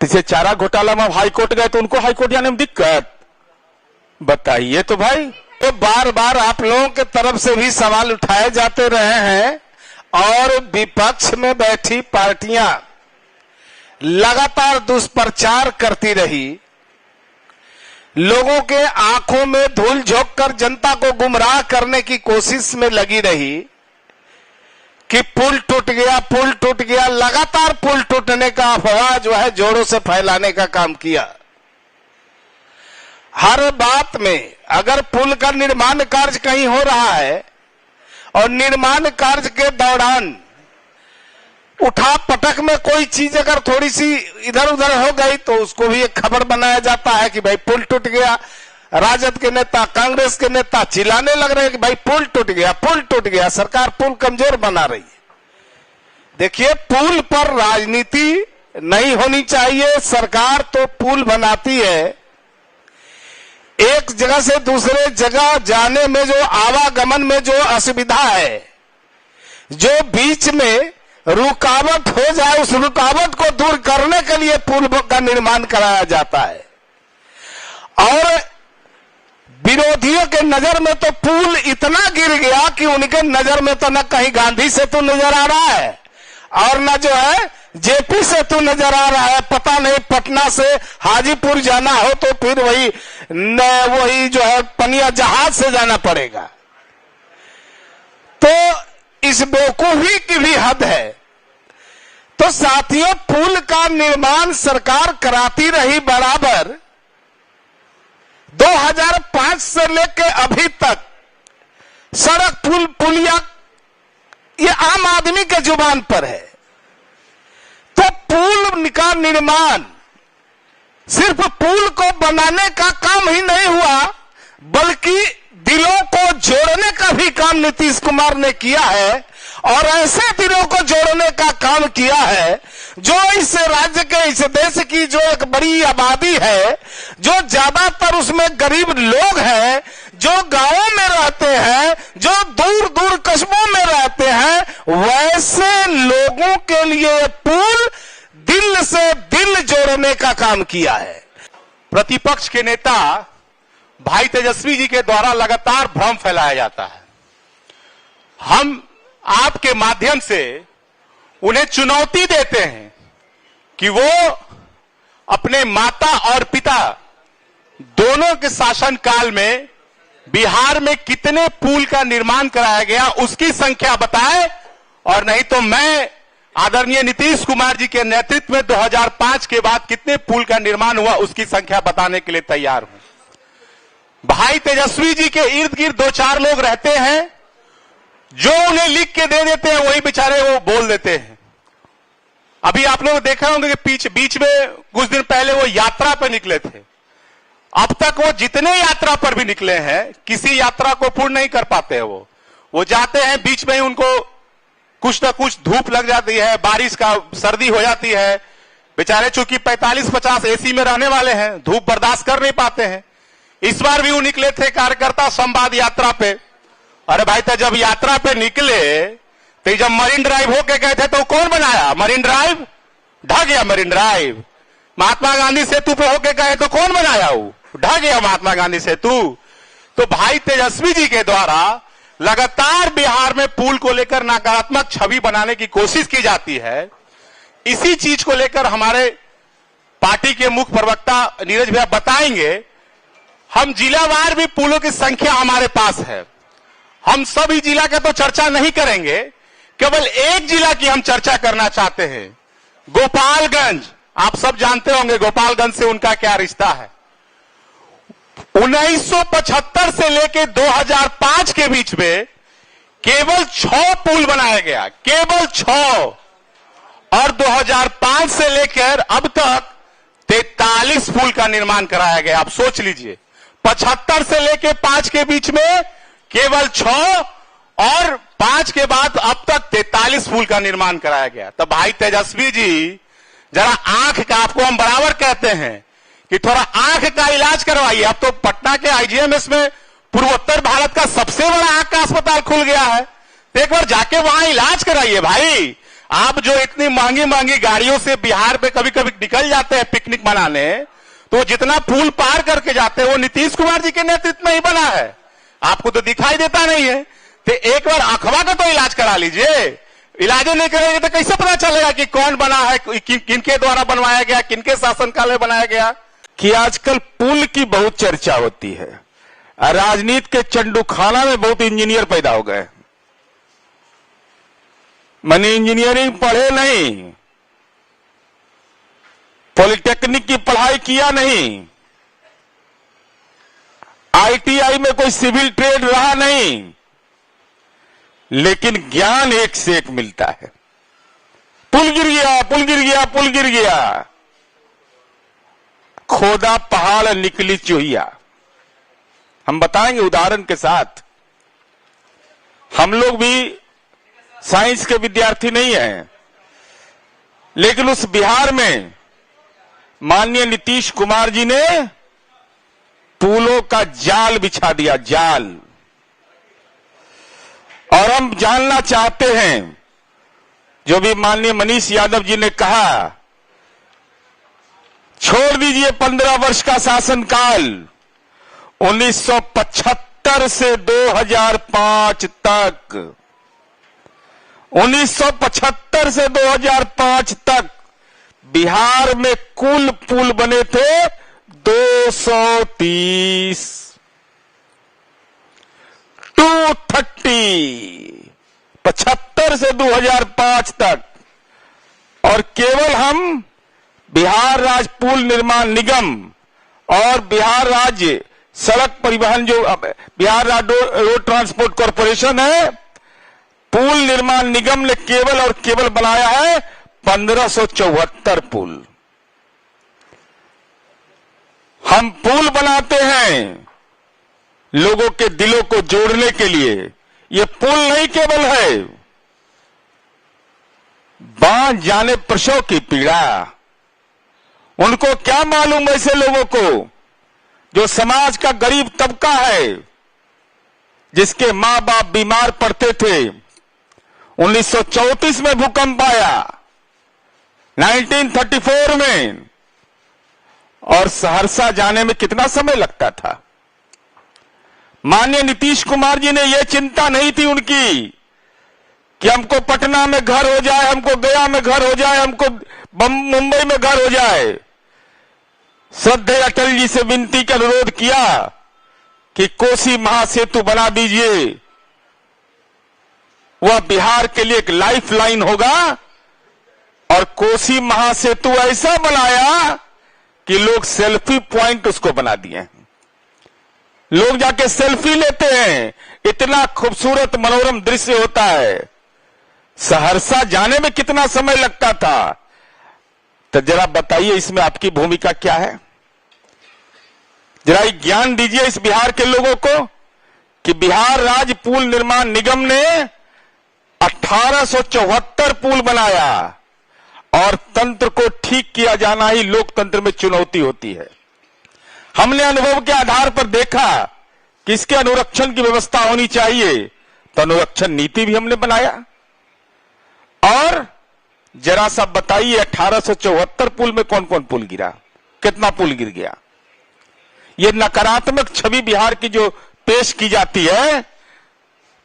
जैसे चारा घोटाला में हाईकोर्ट गए तो उनको हाईकोर्ट जाने में दिक्कत, बताइए तो भाई। तो बार बार आप लोगों के तरफ से भी सवाल उठाए जाते रहे हैं और विपक्ष में बैठी पार्टियां लगातार दुष्प्रचार करती रही, लोगों के आंखों में धूल झोंक कर जनता को गुमराह करने की कोशिश में लगी रही कि पुल टूट गया, पुल टूट गया। लगातार पुल टूटने का अफवाह जो है जोरों से फैलाने का काम किया। हर बात में अगर पुल का निर्माण कार्य कहीं हो रहा है और निर्माण कार्य के दौरान उठा पटक में कोई चीज अगर थोड़ी सी इधर उधर हो गई तो उसको भी एक खबर बनाया जाता है कि भाई पुल टूट गया। राजद के नेता, कांग्रेस के नेता चिल्लाने लग रहे हैं कि भाई पुल टूट गया, पुल टूट गया, सरकार पुल कमजोर बना रही है। देखिए, पुल पर राजनीति नहीं होनी चाहिए। सरकार तो पुल बनाती है, एक जगह से दूसरे जगह जाने में जो आवागमन में जो असुविधा है, जो बीच में रुकावट हो जाए, उस रुकावट को दूर करने के लिए पुल का निर्माण कराया जाता है। और विरोधियों के नजर में तो पुल इतना गिर गया कि उनके नजर में तो न कहीं गांधी सेतु नजर आ रहा है और न जो है जेपी सेतु नजर आ रहा है। पता नहीं पटना से हाजीपुर जाना हो तो फिर वही जो है पनिया जहाज से जाना पड़ेगा। तो इस बेवकूफी की भी हद है। तो साथियों, पुल का निर्माण सरकार कराती रही बराबर। 2005 से लेकर अभी तक सड़क पुलिया ये आम आदमी के जुबान पर है। तो पुल का निर्माण सिर्फ पुल को बनाने का काम ही नहीं हुआ, बल्कि दिलों को जोड़ने का भी काम नीतीश कुमार ने किया है। और ऐसे दिलों को जोड़ने का काम किया है जो इस राज्य के, इस देश की जो एक बड़ी आबादी है, जो ज्यादातर उसमें गरीब लोग हैं, जो गांवों में रहते हैं, जो दूर दूर कस्बों में रहते हैं, वैसे लोगों के लिए पुल दिल से दिल जोड़ने का काम किया है। प्रतिपक्ष के नेता भाई तेजस्वी जी के द्वारा लगातार भ्रम फैलाया जाता है। हम आपके माध्यम से उन्हें चुनौती देते हैं कि वो अपने माता और पिता दोनों के शासनकाल में बिहार में कितने पुल का निर्माण कराया गया उसकी संख्या बताएं, और नहीं तो मैं आदरणीय नीतीश कुमार जी के नेतृत्व में 2005 के बाद कितने पुल का निर्माण हुआ उसकी संख्या बताने के लिए तैयार हूं। भाई तेजस्वी जी के इर्द गिर्द 2-4 लोग रहते हैं जो उन्हें लिख के दे देते हैं, वही बेचारे वो बोल देते हैं। अभी आप लोग देख रहे होंगे कि बीच में कुछ दिन पहले वो यात्रा पर निकले थे। अब तक वो जितने यात्रा पर भी निकले हैं, किसी यात्रा को पूर्ण नहीं कर पाते हैं। वो जाते हैं, बीच में ही उनको कुछ ना कुछ धूप लग जाती है, बारिश का सर्दी हो जाती है। बेचारे चूंकि 45-50 एसी में रहने वाले हैं, धूप बर्दाश्त कर नहीं पाते हैं। इस बार भी वो निकले थे कार्यकर्ता संवाद यात्रा पे। अरे भाई, तो जब यात्रा पे निकले तो जब मरीन ड्राइव होके गए थे तो कौन बनाया मरीन ड्राइव? ढह गया मरीन ड्राइव। महात्मा गांधी सेतु पे होके गए तो कौन बनाया? वो ढह गया महात्मा गांधी सेतु। तो भाई तेजस्वी जी के द्वारा लगातार बिहार में पुल को लेकर नकारात्मक छवि बनाने की कोशिश की जाती है। इसी चीज को लेकर हमारे पार्टी के मुख्य प्रवक्ता नीरज भैया बताएंगे। हम जिलावार भी पुलों की संख्या हमारे पास है। हम सभी जिला का तो चर्चा नहीं करेंगे, केवल एक जिला की हम चर्चा करना चाहते हैं, गोपालगंज। आप सब जानते होंगे गोपालगंज से उनका क्या रिश्ता है। 1975 से लेकर 2005 के बीच में केवल 6 पुल बनाया गया, केवल 6। और 2005 से लेकर अब तक 43 पुल का निर्माण कराया गया। आप सोच लीजिए, 75 से लेकर 5 के बीच में केवल 6 और 5 के बाद अब तक 43 पुल का निर्माण कराया गया। तो भाई तेजस्वी जी, जरा आंख का, आपको हम बराबर कहते हैं कि थोड़ा आंख का इलाज करवाइए। अब तो पटना के आईजीएमएस में पूर्वोत्तर भारत का सबसे बड़ा आंख का अस्पताल खुल गया है, तो एक बार जाके वहां इलाज कराइए भाई। आप जो इतनी महंगी महंगी गाड़ियों से बिहार पे कभी कभी निकल जाते हैं पिकनिक मनाने, तो जितना पुल पार करके जाते हैं वो नीतीश कुमार जी के नेतृत्व में ही बना है, आपको तो दिखाई देता नहीं है। तो एक बार अखवा का तो इलाज करा लीजिए, इलाज नहीं करेंगे तो कैसे पता चलेगा कि कौन बना है, किनके द्वारा बनवाया गया, किनके शासनकाल में बनाया गया। कि आजकल पुल की बहुत चर्चा होती है, राजनीति के चंडूखाना में बहुत इंजीनियर पैदा हो गए। मैंने इंजीनियरिंग पढ़े नहीं, पॉलिटेक्निक की पढ़ाई किया नहीं, आईटीआई में कोई सिविल ट्रेड रहा नहीं, लेकिन ज्ञान एक से एक मिलता है। पुल गिर गया, पुल गिर गया, पुल गिर गया, खोदा पहाड़ निकली चूहिया। हम बताएंगे उदाहरण के साथ। हम लोग भी साइंस के विद्यार्थी नहीं हैं, लेकिन उस बिहार में माननीय नीतीश कुमार जी ने पुलों का जाल बिछा दिया, जाल। और हम जानना चाहते हैं, जो भी माननीय मनीष यादव जी ने कहा, छोड़ दीजिए 15 वर्ष का शासनकाल, 1975 से 2005 तक, 1975 से 2005 तक बिहार में कुल पुल बने थे 230, 230, 75 से 2005 तक। और केवल हम बिहार राज्य पुल निर्माण निगम और बिहार राज्य सड़क परिवहन, जो बिहार राज्य रोड ट्रांसपोर्ट कॉरपोरेशन है, पुल निर्माण निगम ने केवल और केवल बनाया है 1574 पुल। हम पुल बनाते हैं लोगों के दिलों को जोड़ने के लिए। ये पुल नहीं केवल है, बांध जाने प्रसव की पीड़ा। उनको क्या मालूम ऐसे लोगों को जो समाज का गरीब तबका है, जिसके मां बाप बीमार पड़ते थे। 1934 में भूकंप आया, 1934 में, और सहरसा जाने में कितना समय लगता था। माननीय नीतीश कुमार जी ने यह चिंता नहीं थी उनकी कि हमको पटना में घर हो जाए, हमको गया में घर हो जाए, हमको मुंबई में घर हो जाए। श्रद्धेय अटल जी से विनती का अनुरोध किया कि कोसी महासेतु बना दीजिए, वह बिहार के लिए एक लाइफ लाइन होगा। और कोसी महासेतु ऐसा बनाया कि लोग सेल्फी पॉइंट उसको बना दिए, लोग जाके सेल्फी लेते हैं, इतना खूबसूरत मनोरम दृश्य होता है। सहरसा जाने में कितना समय लगता था, तो जरा बताइए इसमें आपकी भूमिका क्या है। जरा ज्ञान दीजिए इस बिहार के लोगों को कि बिहार राज्य पुल निर्माण निगम ने 1874 पुल बनाया, और तंत्र को ठीक किया जाना ही लोकतंत्र में चुनौती होती है। हमने अनुभव के आधार पर देखा कि इसके अनुरक्षण की व्यवस्था होनी चाहिए, तो अनुरक्षण नीति भी हमने बनाया। और जरा सा बताइए 1874 पुल में कौन कौन पुल गिरा, कितना पुल गिर गया। ये नकारात्मक छवि बिहार की जो पेश की जाती है,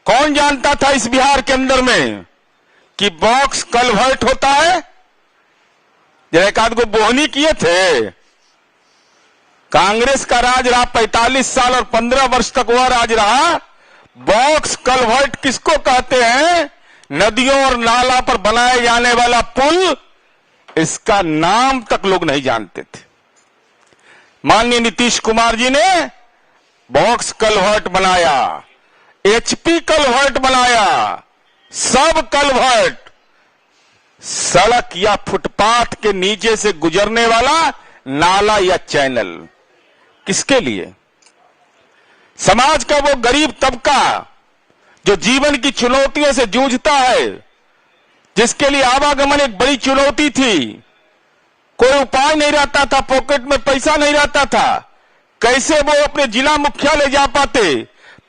कौन जानता था इस बिहार के अंदर में कि बॉक्स कलवर्ट होता है। जरा एक आध को बोहनी किए थे। कांग्रेस का राज रहा 45 साल और 15 वर्ष तक वह राज रहा। बॉक्स कलवर्ट किसको कहते हैं? नदियों और नाला पर बनाए जाने वाला पुल, इसका नाम तक लोग नहीं जानते थे। माननीय नीतीश कुमार जी ने बॉक्स कलवर्ट बनाया, एचपी कलवर्ट बनाया, सब कलवर्ट, सड़क या फुटपाथ के नीचे से गुजरने वाला नाला या चैनल, किसके लिए? समाज का वो गरीब तबका जो जीवन की चुनौतियों से जूझता है, जिसके लिए आवागमन एक बड़ी चुनौती थी, कोई उपाय नहीं रहता था, पॉकेट में पैसा नहीं रहता था, कैसे वो अपने जिला मुख्यालय जा पाते,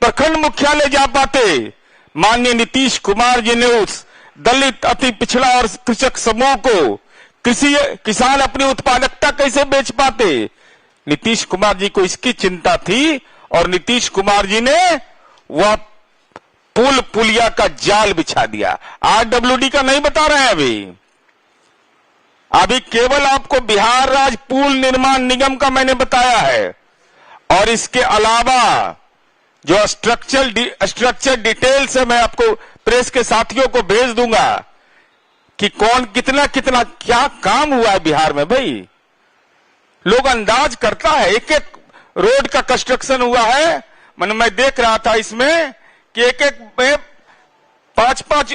प्रखंड मुख्यालय जा पाते। माननीय नीतीश कुमार जी ने उस दलित, अति पिछड़ा और कृषक समूह को किसान अपनी उत्पादकता कैसे बेच पाते? नीतीश कुमार जी को इसकी चिंता थी और नीतीश कुमार जी ने वह पुलिया का जाल बिछा दिया। आरडब्ल्यूडी का नहीं बता रहे हैं अभी केवल आपको बिहार राज्य पुल निर्माण निगम का मैंने बताया है, और इसके अलावा जो स्ट्रक्चर डिटेल्स है मैं आपको प्रेस के साथियों को भेज दूंगा कि कौन कितना कितना क्या काम हुआ है बिहार में। भाई लोग अंदाज करता है, एक एक रोड का कंस्ट्रक्शन हुआ है। मैं देख रहा था इसमें कि एक एक 5-5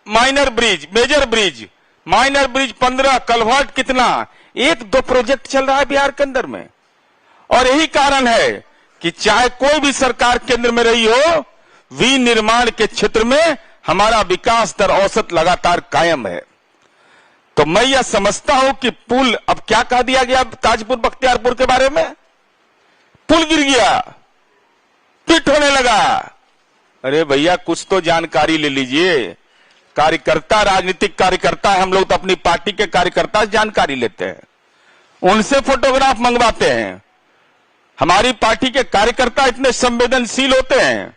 minor bridge, major bridge, minor bridge 15, culvert कितना, 1-2 प्रोजेक्ट चल रहा है बिहार के अंदर में। और यही कारण है कि चाहे कोई भी सरकार केंद्र में रही हो, विनिर्माण के क्षेत्र में हमारा विकास दर औसत लगातार कायम है। तो मैं यह समझता हूं कि पुल, अब क्या कह दिया गया ताजपुर बख्तियारपुर के बारे में, पुल गिर गया, पिट होने लगा। अरे भैया कुछ तो जानकारी ले लीजिए। कार्यकर्ता राजनीतिक कार्यकर्ता है, हम लोग तो अपनी पार्टी के कार्यकर्ता से जानकारी लेते हैं, उनसे फोटोग्राफ मंगवाते हैं। हमारी पार्टी के कार्यकर्ता इतने संवेदनशील होते हैं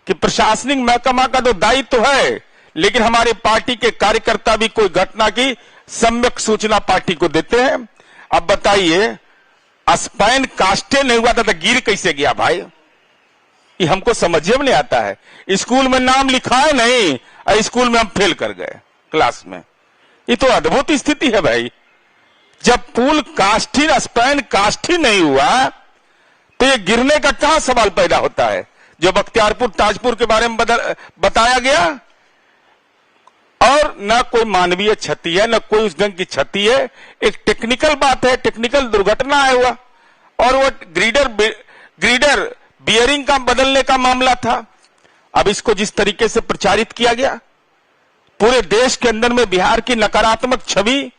कि प्रशासनिक महकमा का तो दायित्व है, लेकिन हमारे पार्टी के कार्यकर्ता भी कोई घटना की सम्यक सूचना पार्टी को देते हैं। अब बताइए, स्पैन कास्टे नहीं हुआ था तो गिर कैसे गया भाई? ये हमको समझ में नहीं आता है। स्कूल में नाम लिखा है नहीं, स्कूल में हम फेल कर गए क्लास में। ये तो अद्भुत स्थिति है भाई। जब पुल कास्टिन स्पैन कास्टिन नहीं हुआ तो ये गिरने का कहां सवाल पैदा होता है? जो बख्तियारपुर ताजपुर के बारे में बताया गया, और न कोई मानवीय क्षति है, न कोई उस ढंग की क्षति है। एक टेक्निकल बात है, टेक्निकल दुर्घटना है हुआ, और वो ग्रीडर बियरिंग का बदलने का मामला था। अब इसको जिस तरीके से प्रचारित किया गया पूरे देश के अंदर में, बिहार की नकारात्मक छवि,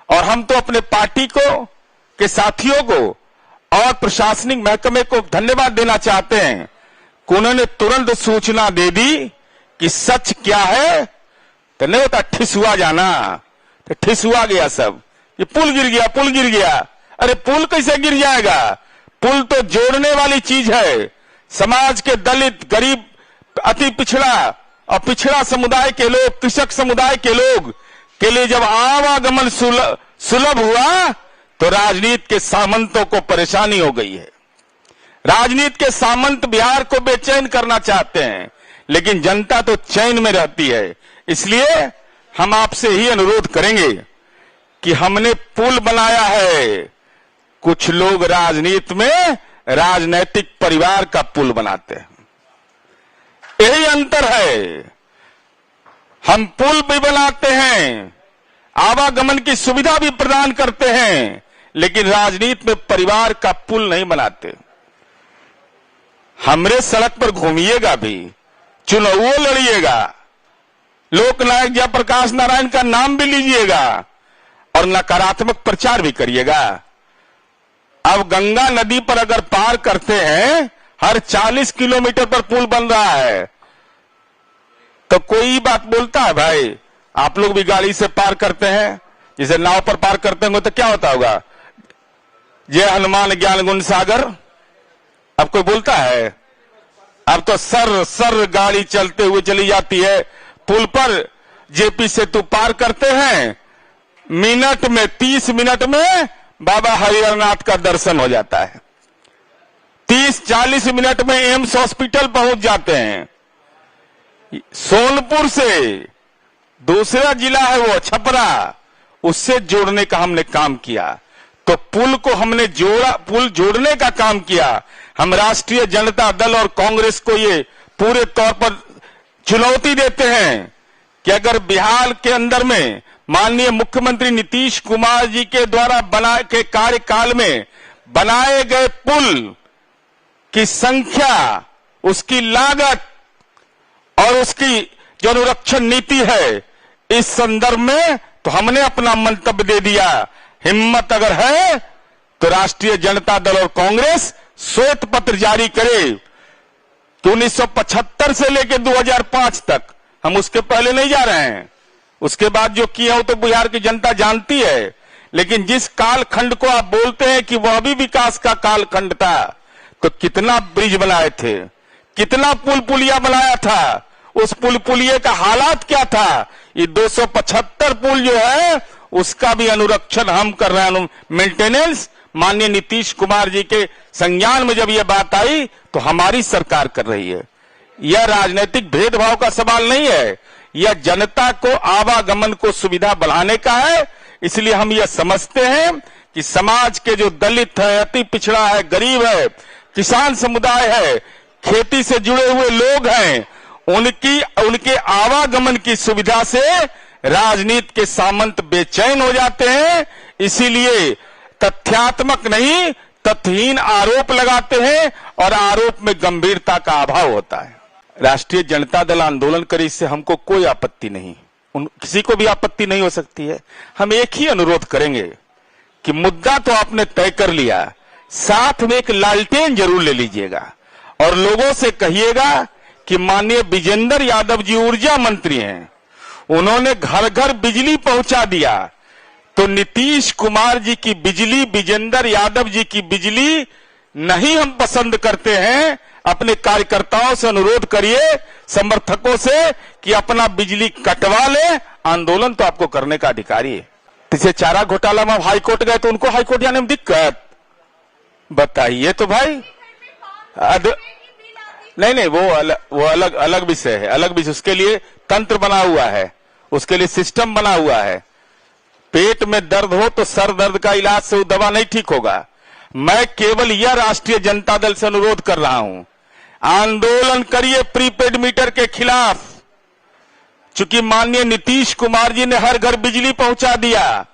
और हम तो अपने पार्टी को के साथियों को और प्रशासनिक महकमे को धन्यवाद देना चाहते हैं कि उन्होंने तुरंत सूचना दे दी कि सच क्या है। तो नहीं होता ठिसुआ जाना, तो ठिसुआ गया सब, ये पुल गिर गया, पुल गिर गया। अरे पुल कैसे गिर जाएगा? पुल तो जोड़ने वाली चीज है। समाज के दलित, गरीब, अति पिछड़ा और पिछड़ा समुदाय के लोग, कृषक समुदाय के लोग के लिए जब आवागमन सुलभ हुआ तो राजनीति के सामंतों को परेशानी हो गई है। राजनीति के सामंत बिहार को बेचैन करना चाहते हैं, लेकिन जनता तो चैन में रहती है। इसलिए हम आपसे ही अनुरोध करेंगे कि हमने पुल बनाया है, कुछ लोग राजनीति में राजनैतिक परिवार का पुल बनाते हैं। यही अंतर है। हम पुल भी बनाते हैं, आवागमन की सुविधा भी प्रदान करते हैं, लेकिन राजनीति में परिवार का पुल नहीं बनाते। हमरे सड़क पर घूमिएगा भी, चुनाव लड़िएगा, लोकनायक जयप्रकाश नारायण का नाम भी लीजिएगा और नकारात्मक प्रचार भी करिएगा। अब गंगा नदी पर अगर पार करते हैं, हर 40 किलोमीटर पर पुल बन रहा है, तो कोई बात बोलता है भाई? आप लोग भी गाड़ी से पार करते हैं, जैसे नाव पर पार करते होंगे, तो क्या होता होगा? जय हनुमान ज्ञान गुण सागर। अब कोई बोलता है? अब तो सर गाड़ी चलते हुए चली जाती है पुल पर। जेपी सेतु पार करते हैं, मिनट में 30 मिनट में बाबा हरिहरनाथ का दर्शन हो जाता है। 30-40 मिनट में एम्स हॉस्पिटल पहुंच जाते हैं। सोनपुर से दूसरा जिला है वो छपरा, उससे जोड़ने का हमने काम किया। तो पुल को हमने जोड़ा, पुल जोड़ने का काम किया। हम राष्ट्रीय जनता दल और कांग्रेस को ये पूरे तौर पर चुनौती देते हैं कि अगर बिहार के अंदर में माननीय मुख्यमंत्री नीतीश कुमार जी के द्वारा के कार्यकाल में बनाए गए पुल की संख्या, उसकी लागत और उसकी जो अनुरक्षण नीति है, इस संदर्भ में तो हमने अपना मंतव्य दे दिया। हिम्मत अगर है तो राष्ट्रीय जनता दल और कांग्रेस श्वेत पत्र जारी करे कि 1975 से लेकर 2005 तक, हम उसके पहले नहीं जा रहे हैं, उसके बाद जो किया वो तो बिहार की जनता जानती है। लेकिन जिस कालखंड को आप बोलते हैं कि वह भी विकास का कालखंड था, तो कितना ब्रिज बनाए थे, कितना पुल पुलिया बनाया था, उस पुल पुलिये का हालात क्या था। ये 275 पुल जो है उसका भी अनुरक्षण हम कर रहे हैं, मेंटेनेंस। माननीय नीतीश कुमार जी के संज्ञान में जब यह बात आई तो हमारी सरकार कर रही है। यह राजनीतिक भेदभाव का सवाल नहीं है, यह जनता को आवागमन को सुविधा बढ़ाने का है। इसलिए हम यह समझते हैं कि समाज के जो दलित है, अति पिछड़ा है, गरीब है, किसान समुदाय है, खेती से जुड़े हुए लोग हैं, उनके आवागमन की सुविधा से राजनीति के सामंत बेचैन हो जाते हैं। इसीलिए तथ्यात्मक नहीं तथ्यहीन आरोप लगाते हैं और आरोप में गंभीरता का अभाव होता है। राष्ट्रीय जनता दल आंदोलन करे, इससे हमको कोई आपत्ति नहीं, किसी को भी आपत्ति नहीं हो सकती है। हम एक ही अनुरोध करेंगे कि मुद्दा तो आपने तय कर लिया, साथ में एक लालटेन जरूर ले लीजिएगा और लोगों से कहिएगा कि माननीय विजेंद्र यादव जी ऊर्जा मंत्री हैं, उन्होंने घर घर बिजली पहुंचा दिया, तो नीतीश कुमार जी की बिजली, विजेंद्र यादव जी की बिजली नहीं हम पसंद करते हैं। अपने कार्यकर्ताओं से अनुरोध करिए, समर्थकों से, कि अपना बिजली कटवा ले। आंदोलन तो आपको करने का अधिकारी है। जैसे चारा घोटाला में हाईकोर्ट गए तो उनको हाईकोर्ट जाने में दिक्कत, बताइए तो भाई। नहीं, वो अलग विषय है, अलग विषय। उसके लिए तंत्र बना हुआ है, उसके लिए सिस्टम बना हुआ है। पेट में दर्द हो तो सर दर्द का इलाज से वो दवा नहीं ठीक होगा। मैं केवल यह राष्ट्रीय जनता दल से अनुरोध कर रहा हूं, आंदोलन करिए प्रीपेड मीटर के खिलाफ। चूंकि माननीय नीतीश कुमार जी ने हर घर बिजली पहुंचा दिया,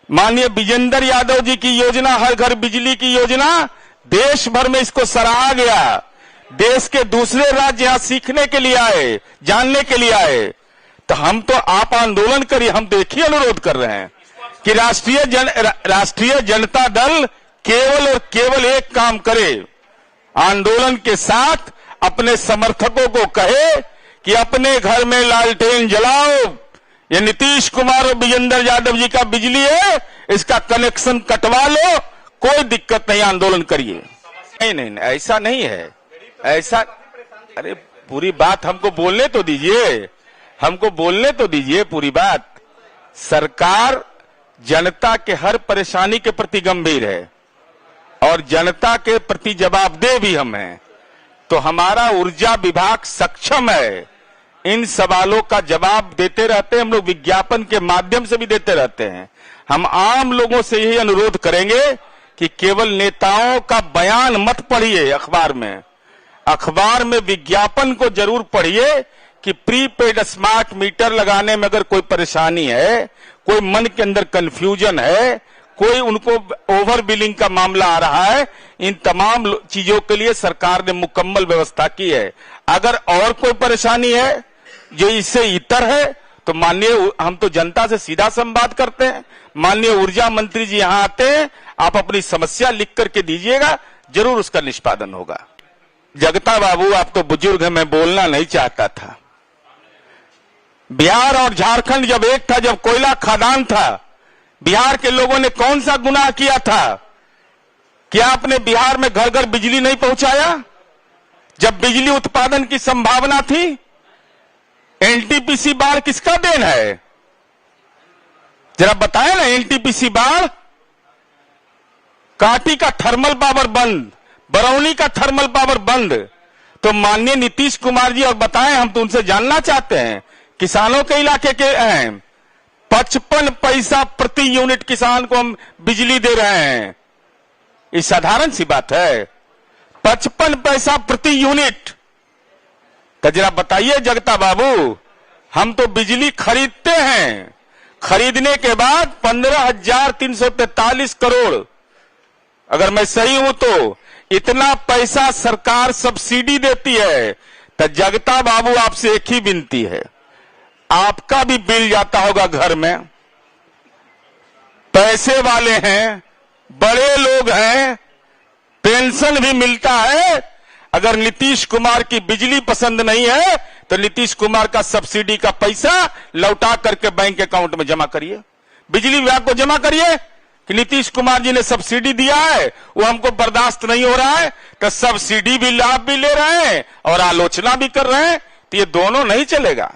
माननीय विजेंद्र यादव जी की योजना, हर घर बिजली की योजना, देश भर में इसको सराहा गया। देश के दूसरे राज्य यहां सीखने के लिए आए, जानने के लिए आए। तो हम तो आप आंदोलन करिए, हम तो एक ही अनुरोध कर रहे हैं कि राष्ट्रीय जनता दल केवल और केवल एक काम करे, आंदोलन के साथ अपने समर्थकों को कहे कि अपने घर में लालटेन जलाओ, ये नीतीश कुमार और विजेंद्र यादव जी का बिजली है, इसका कनेक्शन कटवा लो, कोई दिक्कत नहीं, आंदोलन करिए। नहीं, ऐसा नहीं है, ऐसा। अरे पूरी बात हमको बोलने तो दीजिए, हमको बोलने तो दीजिए पूरी बात। सरकार जनता के हर परेशानी के प्रति गंभीर है और जनता के प्रति जवाबदेह भी हम हैं। तो हमारा ऊर्जा विभाग सक्षम है, इन सवालों का जवाब देते रहते हैं। हम लोग विज्ञापन के माध्यम से भी देते रहते हैं। हम आम लोगों से यही अनुरोध करेंगे कि केवल नेताओं का बयान मत पढ़िए अखबार में विज्ञापन को जरूर पढ़िए कि प्रीपेड स्मार्ट मीटर लगाने में अगर कोई परेशानी है, कोई मन के अंदर कंफ्यूजन है, कोई उनको ओवर बिलिंग का मामला आ रहा है, इन तमाम चीजों के लिए सरकार ने मुकम्मल व्यवस्था की है। अगर और कोई परेशानी है जो इससे इतर है तो माननीय, हम तो जनता से सीधा संवाद करते हैं, माननीय ऊर्जा मंत्री जी यहां आते हैं, आप अपनी समस्या लिख करके दीजिएगा, जरूर उसका निष्पादन होगा। जगता बाबू, आप तो बुजुर्ग हैं, मैं बोलना नहीं चाहता था। बिहार और झारखंड जब एक था, जब कोयला खदान था, बिहार के लोगों ने कौन सा गुनाह किया था? क्या आपने बिहार में घर घर बिजली नहीं पहुंचाया जब बिजली उत्पादन की संभावना थी? एनटीपीसी बाढ़ किसका देन है? जरा बताएं ना। एनटीपीसी बाढ़, काटी का थर्मल पावर बंद, बरौनी का थर्मल पावर बंद, तो माननीय नीतीश कुमार जी और बताएं, हम तो उनसे जानना चाहते हैं। किसानों के इलाके के हैं, 55 पैसा प्रति यूनिट किसान को हम बिजली दे रहे हैं। ये साधारण सी बात है, 55 पैसा प्रति यूनिट। तो जरा बताइए जगता बाबू, हम तो बिजली खरीदते हैं, खरीदने के बाद 15,343 करोड़, अगर मैं सही हूं तो इतना पैसा सरकार सब्सिडी देती है। तो जगता बाबू, आपसे एक ही विनती है, आपका भी बिल जाता होगा घर में, पैसे वाले हैं, बड़े लोग हैं, पेंशन भी मिलता है। अगर नीतीश कुमार की बिजली पसंद नहीं है तो नीतीश कुमार का सब्सिडी का पैसा लौटा करके बैंक अकाउंट में जमा करिए, बिजली विभाग को जमा करिए कि नीतीश कुमार जी ने सब्सिडी दिया है, वो हमको बर्दाश्त नहीं हो रहा है। तो सब्सिडी भी लाभ भी ले रहे हैं और आलोचना भी कर रहे हैं, तो ये दोनों नहीं चलेगा।